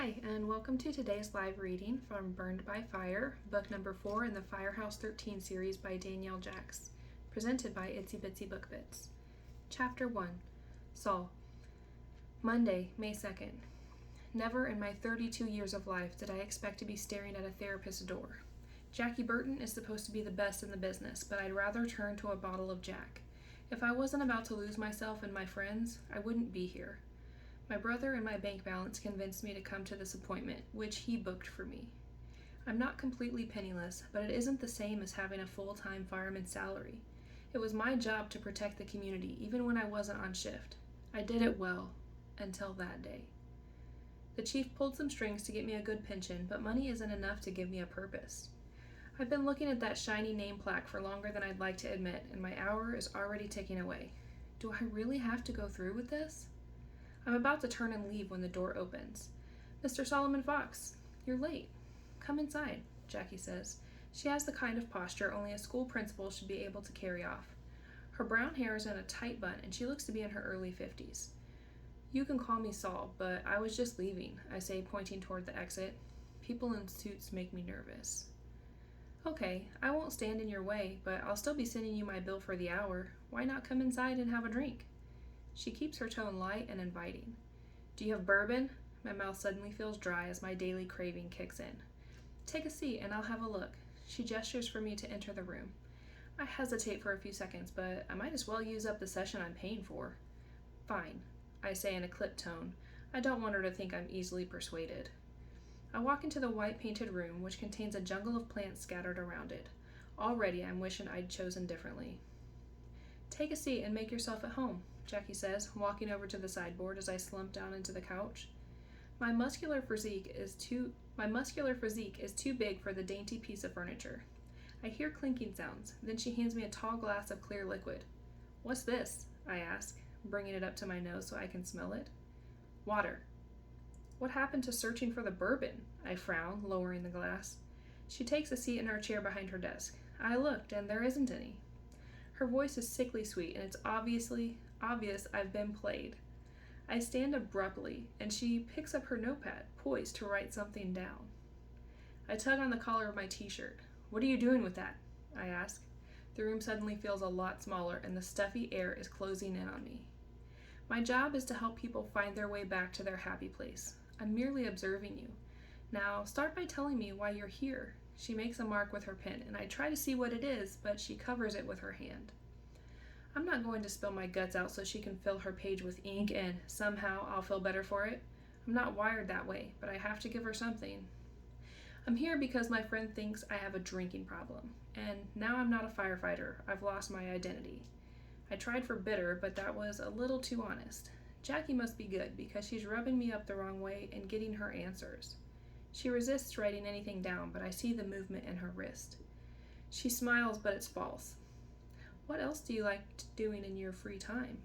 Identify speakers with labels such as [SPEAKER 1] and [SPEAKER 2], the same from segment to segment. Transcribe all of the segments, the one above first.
[SPEAKER 1] Hi, and welcome to today's live reading from Burned by Fire, book number 4 in the Firehouse 13 series by Danielle, presented by Itsy Bitsy Book Bits. Chapter 1, Saul. Monday, May 2nd. Never in my 32 years of life did I expect to be staring at a therapist's door. Jackie Burton is supposed to be the best in the business, but I'd rather turn to a bottle of Jack. If I wasn't about to lose myself and my friends, I wouldn't be here. My brother and my bank balance convinced me to come to this appointment, which he booked for me. I'm not completely penniless, but it isn't the same as having a full-time fireman's salary. It was my job to protect the community, even when I wasn't on shift. I did it well, until that day. The chief pulled some strings to get me a good pension, but money isn't enough to give me a purpose. I've been looking at that shiny name plaque for longer than I'd like to admit, and my hour is already ticking away. Do I really have to go through with this? I'm about to turn and leave when the door opens. Mr. Solomon Fox, you're late. Come inside, Jackie says. She has the kind of posture only a school principal should be able to carry off. Her brown hair is in a tight bun, and she looks to be in her early 50s. You can call me Saul, but I was just leaving, I say, pointing toward the exit. People in suits make me nervous. Okay, I won't stand in your way, but I'll still be sending you my bill for the hour. Why not come inside and have a drink? She keeps her tone light and inviting. Do you have bourbon? My mouth suddenly feels dry as my daily craving kicks in. Take a seat and I'll have a look. She gestures for me to enter the room. I hesitate for a few seconds, but I might as well use up the session I'm paying for. Fine, I say in a clipped tone. I don't want her to think I'm easily persuaded. I walk into the white-painted room, which contains a jungle of plants scattered around it. Already I'm wishing I'd chosen differently. Take a seat and make yourself at home, Jackie says, walking over to the sideboard as I slump down into the couch. My muscular physique is too big for the dainty piece of furniture. I hear clinking sounds, then she hands me a tall glass of clear liquid. What's this? I ask, bringing it up to my nose so I can smell it. Water. What happened to searching for the bourbon? I frown, lowering the glass. She takes a seat in her chair behind her desk. I looked, and there isn't any. Her voice is sickly sweet, and it's obvious I've been played. I stand abruptly, and she picks up her notepad, poised to write something down. I tug on the collar of my t-shirt. What are you doing with that? I ask. The room suddenly feels a lot smaller, and the stuffy air is closing in on me. My job is to help people find their way back to their happy place. I'm merely observing you. Now, start by telling me why you're here. She makes a mark with her pen, and I try to see what it is, but she covers it with her hand. I'm not going to spill my guts out so she can fill her page with ink and somehow I'll feel better for it. I'm not wired that way, but I have to give her something. I'm here because my friend thinks I have a drinking problem, and now I'm not a firefighter. I've lost my identity. I tried for bitter, but that was a little too honest. Jackie must be good because she's rubbing me up the wrong way and getting her answers. She resists writing anything down, but I see the movement in her wrist. She smiles, but it's false. What else do you like doing in your free time?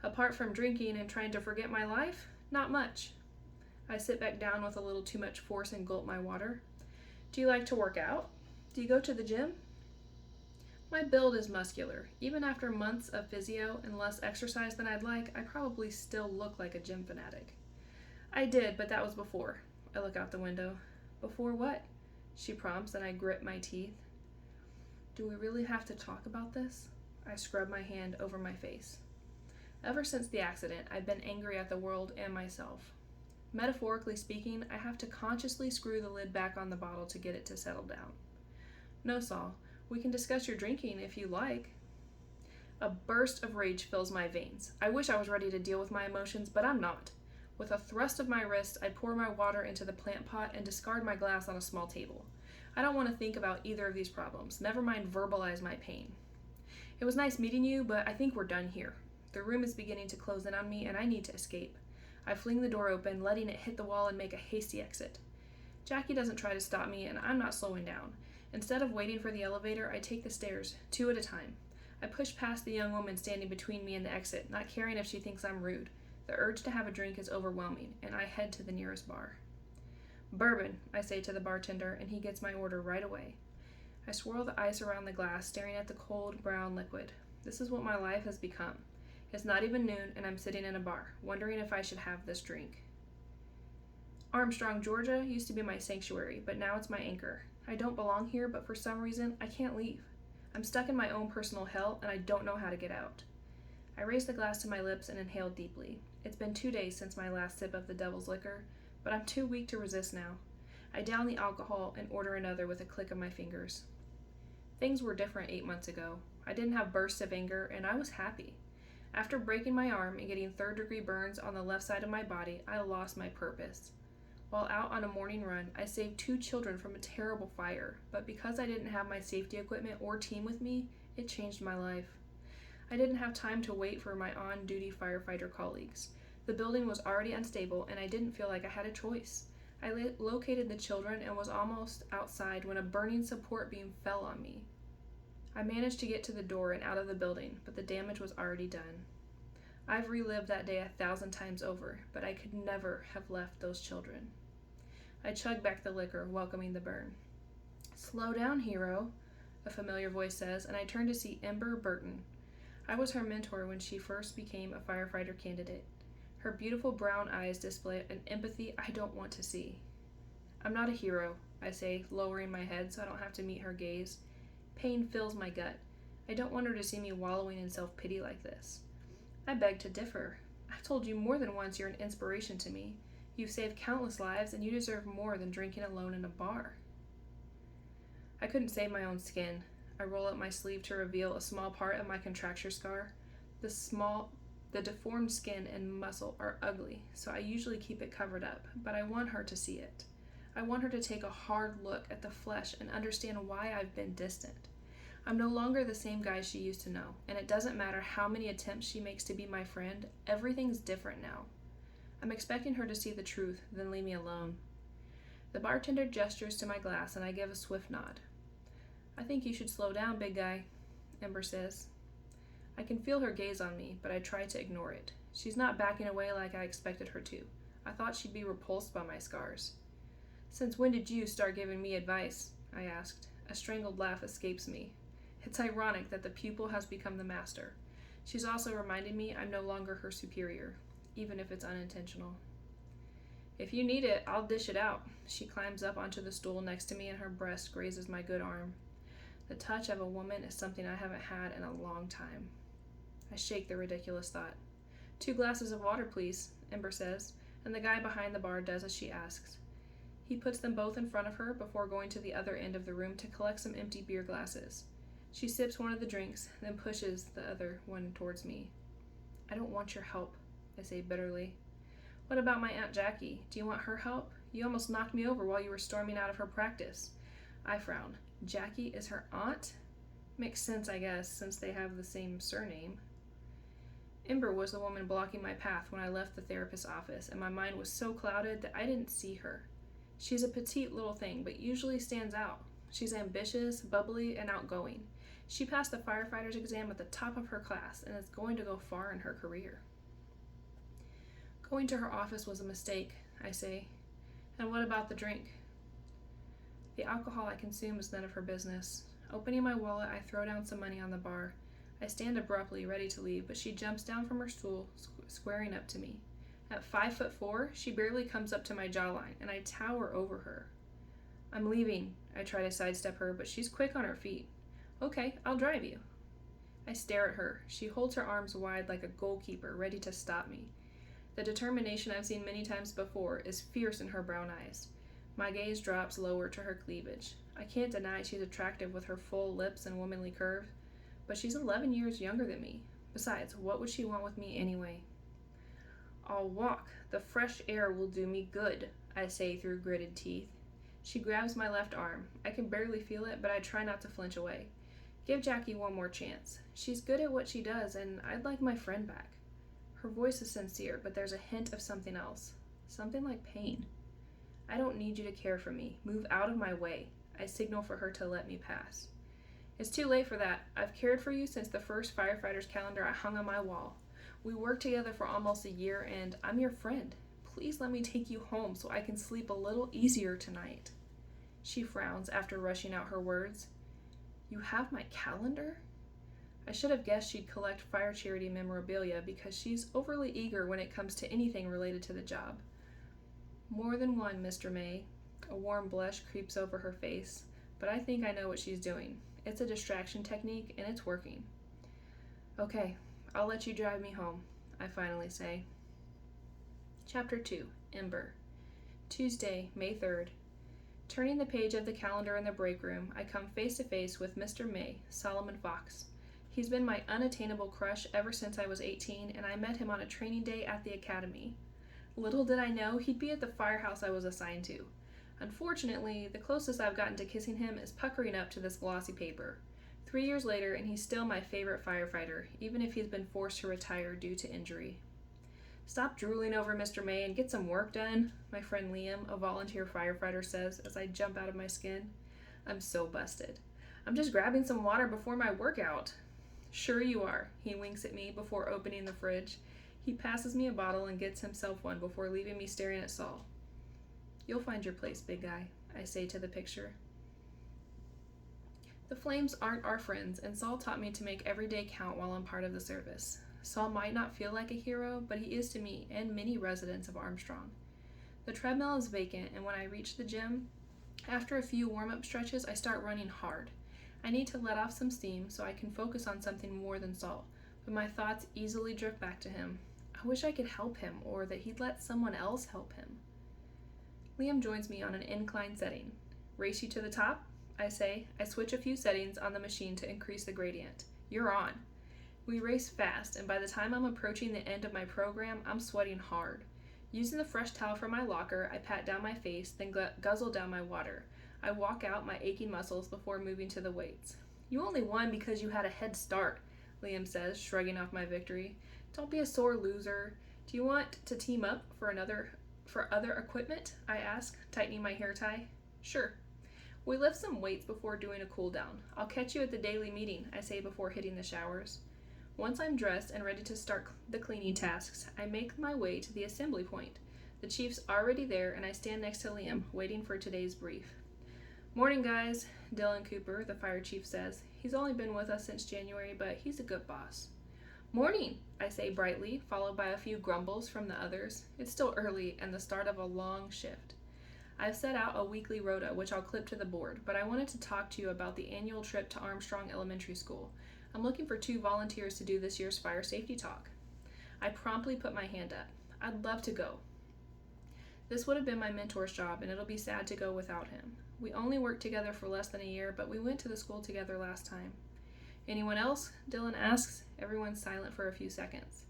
[SPEAKER 1] Apart from drinking and trying to forget my life, not much. I sit back down with a little too much force and gulp my water. Do you like to work out? Do you go to the gym? My build is muscular. Even after months of physio and less exercise than I'd like, I probably still look like a gym fanatic. I did, but that was before. I look out the window. Before what? She prompts, and I grit my teeth. Do we really have to talk about this? I scrub my hand over my face. Ever since the accident, I've been angry at the world and myself. Metaphorically speaking, I have to consciously screw the lid back on the bottle to get it to settle down. No, Saul, we can discuss your drinking if you like. A burst of rage fills my veins. I wish I was ready to deal with my emotions, but I'm not. With a thrust of my wrist, I pour my water into the plant pot and discard my glass on a small table. I don't want to think about either of these problems, never mind verbalize my pain. It was nice meeting you, but I think we're done here. The room is beginning to close in on me, and I need to escape. I fling the door open, letting it hit the wall and make a hasty exit. Jackie doesn't try to stop me, and I'm not slowing down. Instead of waiting for the elevator, I take the stairs, 2 at a time. I push past the young woman standing between me and the exit, not caring if she thinks I'm rude. The urge to have a drink is overwhelming, and I head to the nearest bar. Bourbon, I say to the bartender, and he gets my order right away. I swirl the ice around the glass, staring at the cold, brown liquid. This is what my life has become. It's not even noon, and I'm sitting in a bar, wondering if I should have this drink. Armstrong, Georgia used to be my sanctuary, but now it's my anchor. I don't belong here, but for some reason, I can't leave. I'm stuck in my own personal hell, and I don't know how to get out. I raised the glass to my lips and inhaled deeply. It's been 2 days since my last sip of the devil's liquor, but I'm too weak to resist now. I down the alcohol and order another with a click of my fingers. Things were different 8 months ago. I didn't have bursts of anger, and I was happy. After breaking my arm and getting third-degree burns on the left side of my body, I lost my purpose. While out on a morning run, I saved 2 children from a terrible fire, but because I didn't have my safety equipment or team with me, it changed my life. I didn't have time to wait for my on-duty firefighter colleagues. The building was already unstable, and I didn't feel like I had a choice. I located the children and was almost outside when a burning support beam fell on me. I managed to get to the door and out of the building, but the damage was already done. I've relived that day 1,000 times over, but I could never have left those children. I chugged back the liquor, welcoming the burn. "Slow down, hero," a familiar voice says, and I turn to see Ember Burton. I was her mentor when she first became a firefighter candidate. Her beautiful brown eyes display an empathy I don't want to see. "I'm not a hero," I say, lowering my head so I don't have to meet her gaze. Pain fills my gut. I don't want her to see me wallowing in self-pity like this. I beg to differ. I've told you more than once you're an inspiration to me. You've saved countless lives, and you deserve more than drinking alone in a bar. I couldn't save my own skin. I roll up my sleeve to reveal a small part of my contracture scar. The deformed skin and muscle are ugly, so I usually keep it covered up, but I want her to see it. I want her to take a hard look at the flesh and understand why I've been distant. I'm no longer the same guy she used to know, and it doesn't matter how many attempts she makes to be my friend, everything's different now. I'm expecting her to see the truth, then leave me alone. The bartender gestures to my glass, and I give a swift nod. "I think you should slow down, big guy," Ember says. I can feel her gaze on me, but I try to ignore it. She's not backing away like I expected her to. I thought she'd be repulsed by my scars. "Since when did you start giving me advice?" I asked. A strangled laugh escapes me. It's ironic that the pupil has become the master. She's also reminded me I'm no longer her superior, even if it's unintentional. "If you need it, I'll dish it out." She climbs up onto the stool next to me and her breast grazes my good arm. The touch of a woman is something I haven't had in a long time. I shake the ridiculous thought. "2 glasses of water, please," Ember says, and the guy behind the bar does as she asks. He puts them both in front of her before going to the other end of the room to collect some empty beer glasses. She sips one of the drinks, then pushes the other one towards me. "I don't want your help," I say bitterly. "What about my Aunt Jackie? Do you want her help? You almost knocked me over while you were storming out of her practice." I frown. Jackie is her aunt? Makes sense, I guess, since they have the same surname. Ember was the woman blocking my path when I left the therapist's office, and my mind was so clouded that I didn't see her. She's a petite little thing, but usually stands out. She's ambitious, bubbly, and outgoing. She passed the firefighter's exam at the top of her class and is going to go far in her career. "Going to her office was a mistake," I say. "And what about the drink?" "The alcohol I consume is none of her business." Opening my wallet, I throw down some money on the bar. I stand abruptly, ready to leave, but she jumps down from her stool, squaring up to me. At 5'4", she barely comes up to my jawline, and I tower over her. "I'm leaving." I try to sidestep her, but she's quick on her feet. "Okay, I'll drive you." I stare at her. She holds her arms wide like a goalkeeper, ready to stop me. The determination I've seen many times before is fierce in her brown eyes. My gaze drops lower to her cleavage. I can't deny she's attractive with her full lips and womanly curve, but she's 11 years younger than me. Besides, what would she want with me anyway? "I'll walk. The fresh air will do me good," I say through gritted teeth. She grabs my left arm. I can barely feel it, but I try not to flinch away. "Give Jackie one more chance. She's good at what she does, and I'd like my friend back." Her voice is sincere, but there's a hint of something else. Something like pain. "I don't need you to care for me. Move out of my way." I signal for her to let me pass. "It's too late for that. I've cared for you since the first firefighter's calendar I hung on my wall. We worked together for almost a year, and I'm your friend. Please let me take you home so I can sleep a little easier tonight." She frowns after rushing out her words. "You have my calendar?" I should have guessed she'd collect fire charity memorabilia because she's overly eager when it comes to anything related to the job. More than one, Mr. May. A warm blush creeps over her face, but I think I know what she's doing. It's a distraction technique, and it's working. Okay, I'll let you drive me home, I finally say. Chapter 2, Ember. Tuesday, May 3rd. Turning the page of the calendar in the break room, I come face to face with Mr. May, Solomon Fox. He's been my unattainable crush ever since I was 18, and I met him on a training day at the academy. Little did I know he'd be at the firehouse I was assigned to. Unfortunately, the closest I've gotten to kissing him is puckering up to this glossy paper. 3 years later, and he's still my favorite firefighter, even if he's been forced to retire due to injury. Stop drooling over Mr. May and get some work done, my friend Liam, a volunteer firefighter, says as I jump out of my skin. I'm so busted. I'm just grabbing some water before my workout. Sure you are, he winks at me before opening the fridge. He passes me a bottle and gets himself one before leaving me staring at Saul. You'll find your place, big guy, I say to the picture. The flames aren't our friends, and Saul taught me to make every day count while I'm part of the service. Saul might not feel like a hero, but he is to me and many residents of Armstrong. The treadmill is vacant, and when I reach the gym, after a few warm-up stretches, I start running hard. I need to let off some steam so I can focus on something more than Saul, but my thoughts easily drift back to him. I wish I could help him, or that he'd let someone else help him. Liam joins me on an incline setting. Race you to the top? I say. I switch a few settings on the machine to increase the gradient. You're on. We race fast, and by the time I'm approaching the end of my program, I'm sweating hard. Using the fresh towel from my locker, I pat down my face, then guzzle down my water. I walk out my aching muscles before moving to the weights. You only won because you had a head start, Liam says, shrugging off my victory. Don't be a sore loser. Do you want to team up for other equipment? I ask, tightening my hair tie. Sure. We lift some weights before doing a cool down. I'll catch you at the daily meeting, I say before hitting the showers. Once I'm dressed and ready to start the cleaning tasks, I make my way to the assembly point. The chief's already there, and I stand next to Liam, waiting for today's brief. Morning, guys, Dylan Cooper, the fire chief, says. He's only been with us since January, but he's a good boss. Morning, I say brightly, followed by a few grumbles from the others. It's still early and the start of a long shift. I've set out a weekly rota, which I'll clip to the board, but I wanted to talk to you about the annual trip to Armstrong Elementary School. I'm looking for 2 volunteers to do this year's fire safety talk. I promptly put my hand up. I'd love to go. This would have been my mentor's job, and it'll be sad to go without him. We only worked together for less than a year, but we went to the school together last time. Anyone else? Dylan asks. Everyone's silent for a few seconds.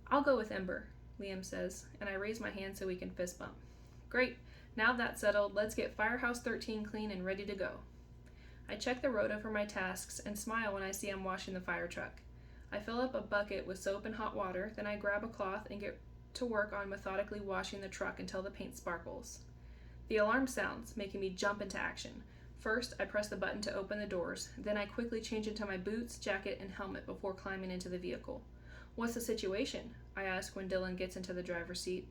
[SPEAKER 1] I'll go with Ember, Liam says, and I raise my hand so we can fist bump. Great. Now that's settled, let's get Firehouse 13 clean and ready to go. I check the rota for my tasks and smile when I see I'm washing the fire truck. I fill up a bucket with soap and hot water, then I grab a cloth and get to work on methodically washing the truck until the paint sparkles. The alarm sounds, making me jump into action. First, I press the button to open the doors, then I quickly change into my boots, jacket, and helmet before climbing into the vehicle. What's the situation? I ask when Dylan gets into the driver's seat.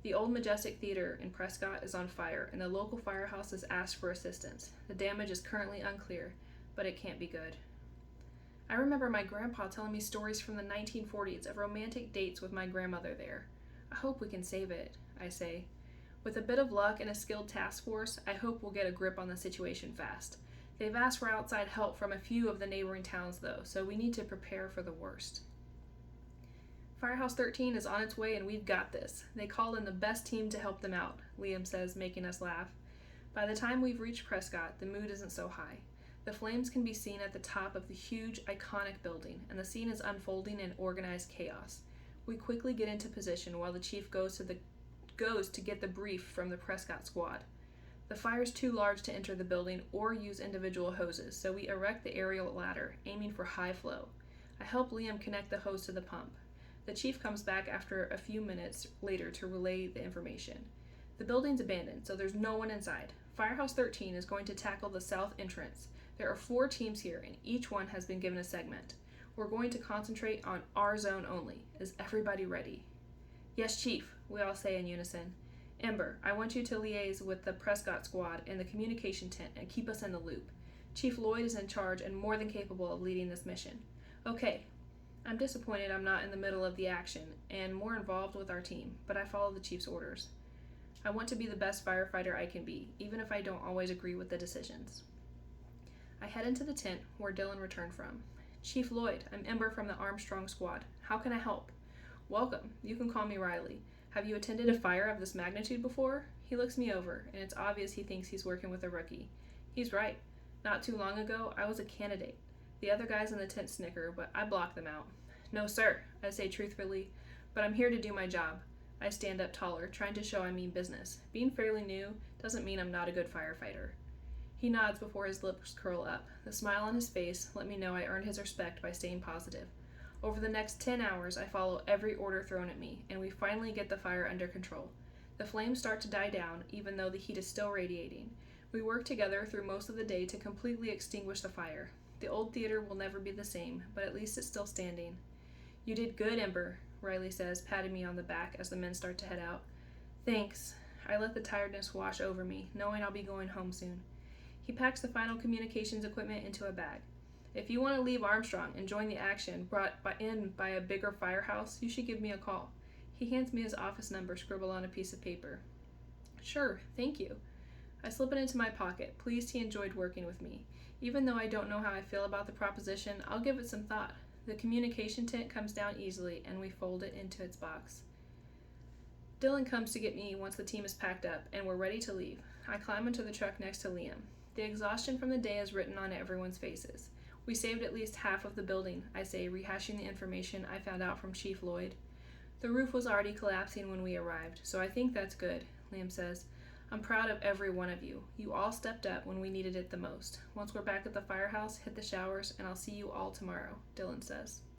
[SPEAKER 1] The Old Majestic Theater in Prescott is on fire, and the local firehouse has asked for assistance. The damage is currently unclear, but it can't be good. I remember my grandpa telling me stories from the 1940s of romantic dates with my grandmother there. I hope we can save it, I say. With a bit of luck and a skilled task force, I hope we'll get a grip on the situation fast. They've asked for outside help from a few of the neighboring towns, though, so we need to prepare for the worst. Firehouse 13 is on its way, and we've got this. They called in the best team to help them out, Liam says, making us laugh. By the time we've reached Prescott, the mood isn't so high. The flames can be seen at the top of the huge, iconic building, and the scene is unfolding in organized chaos. We quickly get into position while the chief goes to get the brief from the Prescott squad. The fire's too large to enter the building or use individual hoses, so we erect the aerial ladder, aiming for high flow. I help Liam connect the hose to the pump. The chief comes back after a few minutes later to relay the information. The building's abandoned, so there's no one inside. Firehouse 13 is going to tackle the south entrance. There are 4 teams here, and each one has been given a segment. We're going to concentrate on our zone only. Is everybody ready? Yes, Chief, we all say in unison. Ember, I want you to liaise with the Prescott squad in the communication tent and keep us in the loop. Chief Lloyd is in charge and more than capable of leading this mission. Okay. I'm disappointed I'm not in the middle of the action and more involved with our team, but I follow the chief's orders. I want to be the best firefighter I can be, even if I don't always agree with the decisions. I head into the tent where Dylan returned from. Chief Lloyd, I'm Ember from the Armstrong squad. How can I help? Welcome. You can call me Riley. Have you attended a fire of this magnitude before? He looks me over, and it's obvious he thinks he's working with a rookie. He's right. Not too long ago, I was a candidate. The other guys in the tent snicker, but I blocked them out. No, sir, I say truthfully, but I'm here to do my job. I stand up taller, trying to show I mean business. Being fairly new doesn't mean I'm not a good firefighter. He nods before his lips curl up. The smile on his face let me know I earned his respect by staying positive. Over the next 10 hours, I follow every order thrown at me, and we finally get the fire under control. The flames start to die down, even though the heat is still radiating. We work together through most of the day to completely extinguish the fire. The old theater will never be the same, but at least it's still standing. You did good, Ember, Riley says, patting me on the back as the men start to head out. Thanks. I let the tiredness wash over me, knowing I'll be going home soon. He packs the final communications equipment into a bag. If you want to leave Armstrong and join the action brought in by a bigger firehouse, you should give me a call. He hands me his office number scribbled on a piece of paper. Sure, thank you. I slip it into my pocket, pleased he enjoyed working with me. Even though I don't know how I feel about the proposition, I'll give it some thought. The communication tent comes down easily, and we fold it into its box. Dylan comes to get me once the team is packed up, and we're ready to leave. I climb into the truck next to Liam. The exhaustion from the day is written on everyone's faces. We saved at least half of the building, I say, rehashing the information I found out from Chief Lloyd. The roof was already collapsing when we arrived, so I think that's good, Liam says. I'm proud of every one of you. You all stepped up when we needed it the most. Once we're back at the firehouse, hit the showers, and I'll see you all tomorrow, Dylan says.